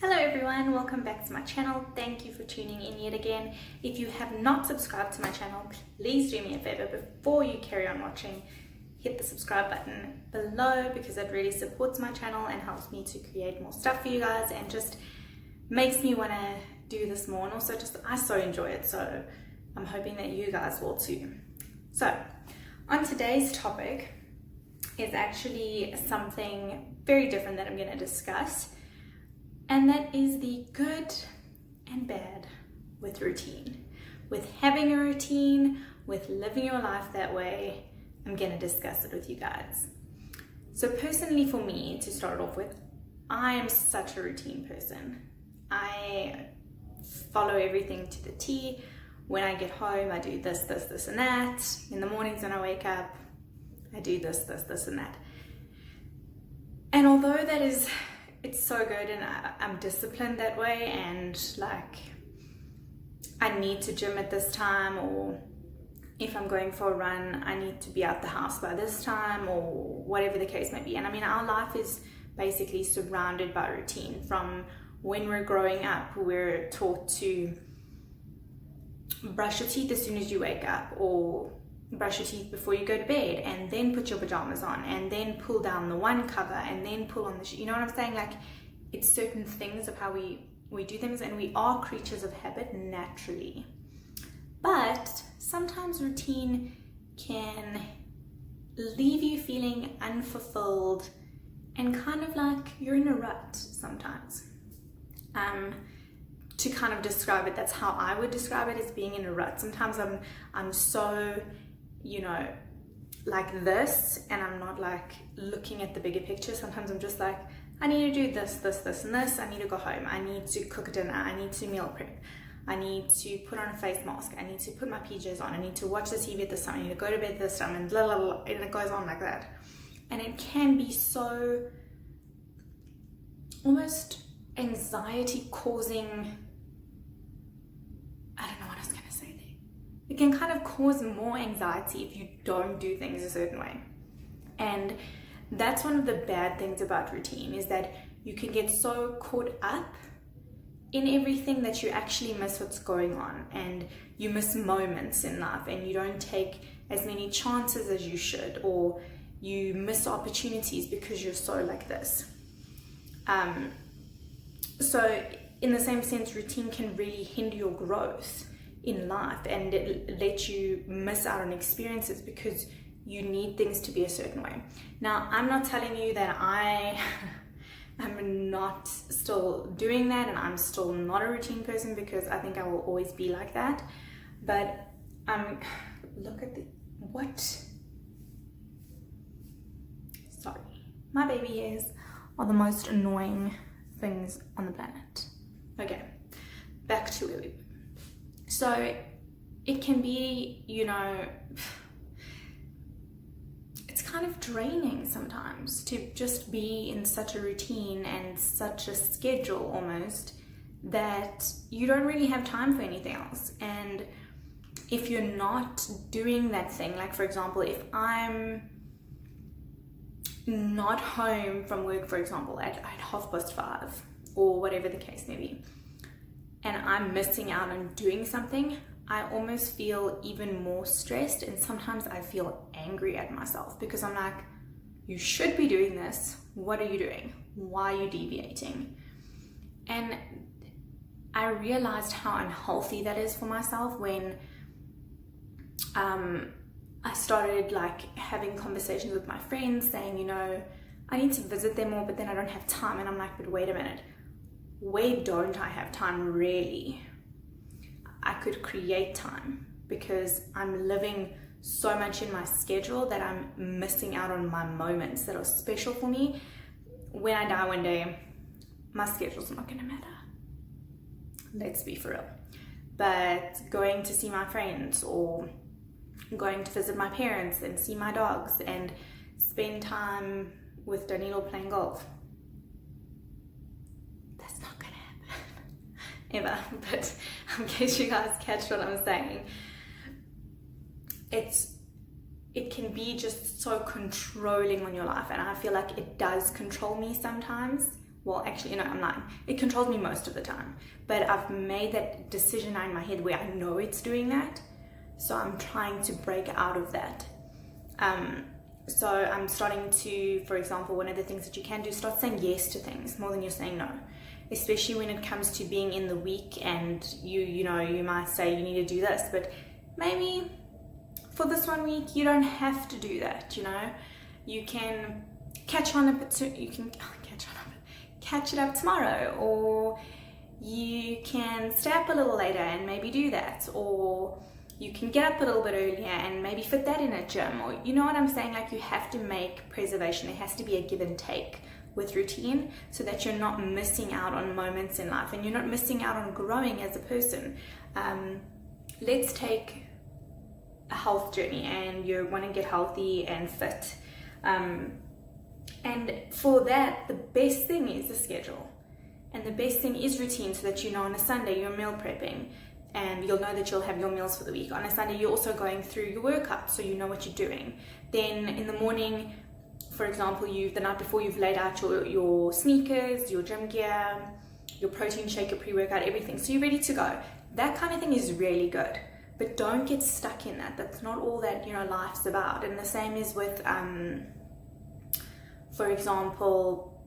Hello everyone, welcome back to my channel. Thank you for tuning in yet again. If you have not subscribed to my channel, please do me a favor before you carry on watching. Hit the subscribe button below because it really supports my channel and helps me to create more stuff for you guys and just makes me want to do this more, and also just I so enjoy it, so I'm hoping that you guys will too. So on today's topic is actually something very different that I'm going to discuss. And that is the good and bad with routine. With having a routine, with living your life that way, I'm going to discuss it with you guys. So personally for me, to start off with, I am such a routine person. I follow everything to the T. When I get home, I do this, and that. In the mornings when I wake up, I do this, and that. And although it's so good and I'm disciplined that way, and like I need to gym at this time, or if I'm going for a run I need to be out the house by this time, or whatever the case may be. And I mean, our life is basically surrounded by routine. From when we're growing up, we're taught to brush your teeth as soon as you wake up, or brush your teeth before you go to bed, and then put your pajamas on, and then pull down the one cover, and then pull on the you know what I'm saying? Like, it's certain things of how we do things, and we are creatures of habit naturally. But sometimes routine can leave you feeling unfulfilled and kind of like you're in a rut sometimes. To kind of describe it, that's how I would describe it, as being in a rut. Sometimes I'm so, you know, like this, and I'm not like looking at the bigger picture. Sometimes I'm just like, I need to do this, and this. I need to go home. I need to cook dinner. I need to meal prep. I need to put on a face mask. I need to put my PJs on. I need to watch the TV at this time. I need to go to bed at this time, and blah, blah, blah. And it goes on like that. And it can be so almost anxiety causing. I don't know what I was going to say there. It can kind of cause more anxiety if you don't do things a certain way. And that's one of the bad things about routine, is that you can get so caught up in everything that you actually miss what's going on, and you miss moments in life, and you don't take as many chances as you should, or you miss opportunities because you're so like this. So in the same sense, routine can really hinder your growth in life, and it lets you miss out on experiences because you need things to be a certain way. Now, I'm not telling you that I am not still doing that and I'm still not a routine person, because I think I will always be like that. But look at sorry, my baby ears are the most annoying things on the planet. Okay, back to where we were. So it can be, you know, it's kind of draining sometimes to just be in such a routine and such a schedule almost, that you don't really have time for anything else. And if you're not doing that thing, like for example, if I'm not home from work, for example, at 5:30 or whatever the case may be, and I'm missing out on doing something, I almost feel even more stressed, and sometimes I feel angry at myself because I'm like, you should be doing this. What are you doing? Why are you deviating? And I realized how unhealthy that is for myself when I started like having conversations with my friends saying, you know, I need to visit them more, but then I don't have time. And I'm like, but wait a minute, where don't I have time really? I could create time, because I'm living so much in my schedule that I'm missing out on my moments that are special for me. When I die one day, my schedule's not gonna matter. Let's be for real. But going to see my friends, or going to visit my parents and see my dogs and spend time with Danilo playing golf, that's not gonna happen ever. But in case you guys catch what I'm saying, it can be just so controlling on your life, and I feel like it does control me sometimes Well, actually, I'm lying. It controls me most of the time. But I've made that decision in my head where I know it's doing that. So I'm trying to break out of that. So I'm starting to, for example, one of the things that you can do, start saying yes to things more than you're saying no. Especially when it comes to being in the week, and you might say you need to do this, but maybe for this 1 week you don't have to do that. You can catch it up tomorrow, or you can stay up a little later and maybe do that, or you can get up a little bit earlier and maybe fit that in a gym, or you know what I'm saying? Like, you have to make preservation. There has to be a give and take with routine, so that you're not missing out on moments in life, and you're not missing out on growing as a person. Let's take a health journey, and you want to get healthy and fit. And for that, the best thing is the schedule. And the best thing is routine, so that on a Sunday you're meal prepping, and you'll know that you'll have your meals for the week. On a Sunday, you're also going through your workout, so you know what you're doing. Then in the morning, for example, the night before, you've laid out your sneakers, your gym gear, your protein shake, your pre-workout, everything. So you're ready to go. That kind of thing is really good. But don't get stuck in that. That's not all that, life's about. And the same is with, for example,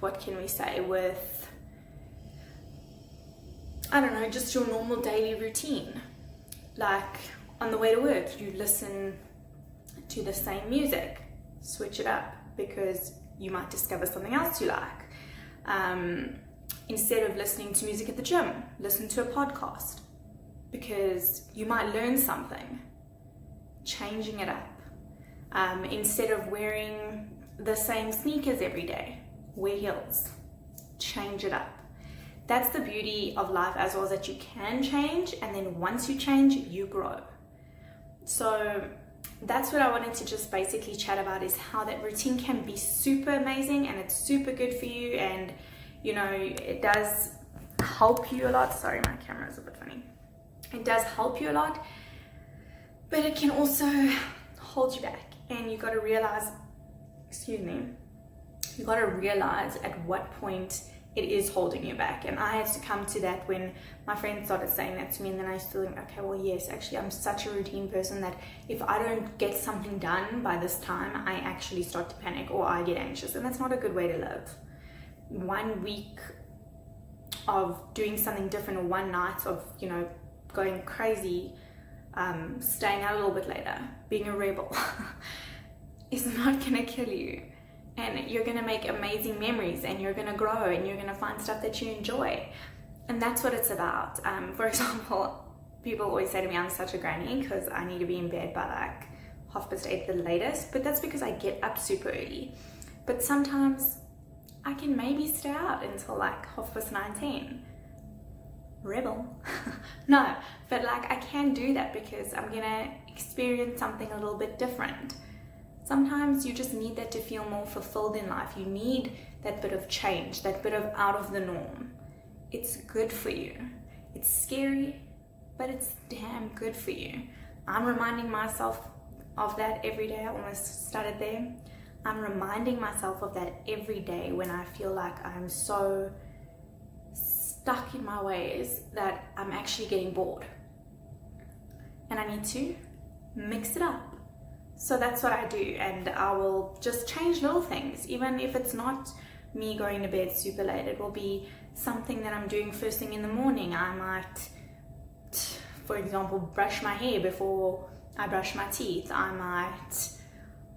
what can we say with, I don't know, just your normal daily routine. Like, on the way to work, you listen to the same music. Switch it up, because you might discover something else you like. Instead of listening to music at the gym, listen to a podcast, because you might learn something. Changing it up. Instead of wearing the same sneakers every day, wear heels. Change it up. That's the beauty of life as well, as that you can change, and then once you change, you grow. So that's what I wanted to just basically chat about, is how that routine can be super amazing, and it's super good for you, and it does help you a lot. Sorry, my camera is a bit funny. It does help you a lot, but it can also hold you back, and you got to realize, you got to realize at what point it is holding you back. And I had to come to that when my friend started saying that to me, and then I used to think, okay, well, yes, actually, I'm such a routine person that if I don't get something done by this time, I actually start to panic, or I get anxious, and that's not a good way to live. 1 week of doing something different, or one night of, going crazy, staying out a little bit later, being a rebel, is not gonna kill you. And you're going to make amazing memories, and you're going to grow, and you're going to find stuff that you enjoy. And that's what it's about. For example, people always say to me, I'm such a granny because I need to be in bed by like 8:30 the latest. But that's because I get up super early. But sometimes I can maybe stay out until like 19:30. Rebel. No, but like I can do that because I'm going to experience something a little bit different. Sometimes you just need that to feel more fulfilled in life. You need that bit of change, that bit of out of the norm. It's good for you. It's scary, but it's damn good for you. I'm reminding myself of that every day. I almost started there. I'm reminding myself of that every day when I feel like I'm so stuck in my ways that I'm actually getting bored. And I need to mix it up. So that's what I do, and I will just change little things. Even if it's not me going to bed super late, it will be something that I'm doing first thing in the morning. I might, for example, brush my hair before I brush my teeth. I might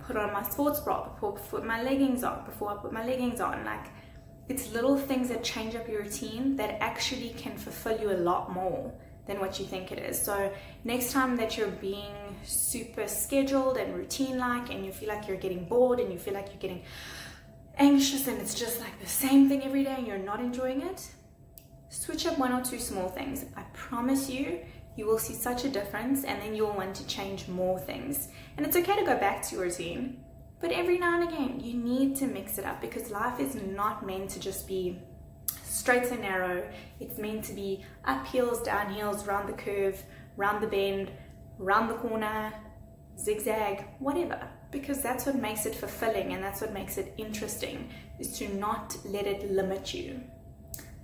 put on my sports bra before I put my leggings on. Like, it's little things that change up your routine that actually can fulfill you a lot more than what you think it is. So next time that you're being super scheduled and routine-like, and you feel like you're getting bored, and you feel like you're getting anxious, and it's just like the same thing every day and you're not enjoying it, switch up 1 or 2 small things. I promise you, you will see such a difference, and then you'll want to change more things. And it's okay to go back to your routine, but every now and again, you need to mix it up, because life is not meant to just be straight and narrow. It's meant to be up hills, down hills, round the curve, round the bend, round the corner, zigzag, whatever, because that's what makes it fulfilling and that's what makes it interesting, is to not let it limit you.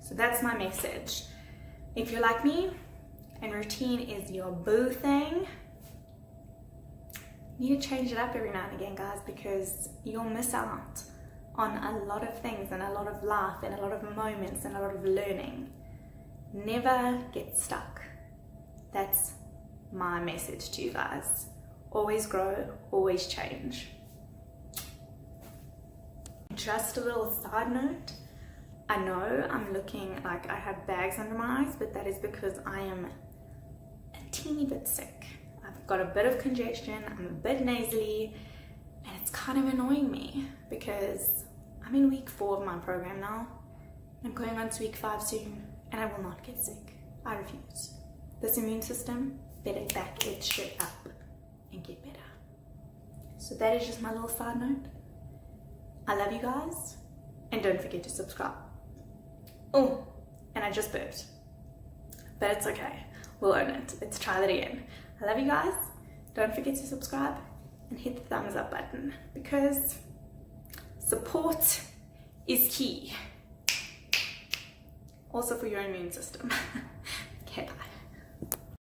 So that's my message. If you're like me and routine is your boo thing, you need to change it up every now and again, guys, because you'll miss out on a lot of things and a lot of life and a lot of moments and a lot of learning. Never get stuck. That's my message to you guys. Always grow, always change. Just a little side note, I know I'm looking like I have bags under my eyes, but that is because I am a teeny bit sick. I've got a bit of congestion, I'm a bit nasally, and it's kind of annoying me because I'm in week 4 of my program now. I'm going on to week 5 soon, and I will not get sick. I refuse. This immune system better back its shit up and get better. So that is just my little side note. I love you guys, and don't forget to subscribe. Oh, and I just burped, but it's okay. We'll own it. Let's try that again. I love you guys. Don't forget to subscribe and hit the thumbs up button because support is key. Also for your immune system. Okay, bye.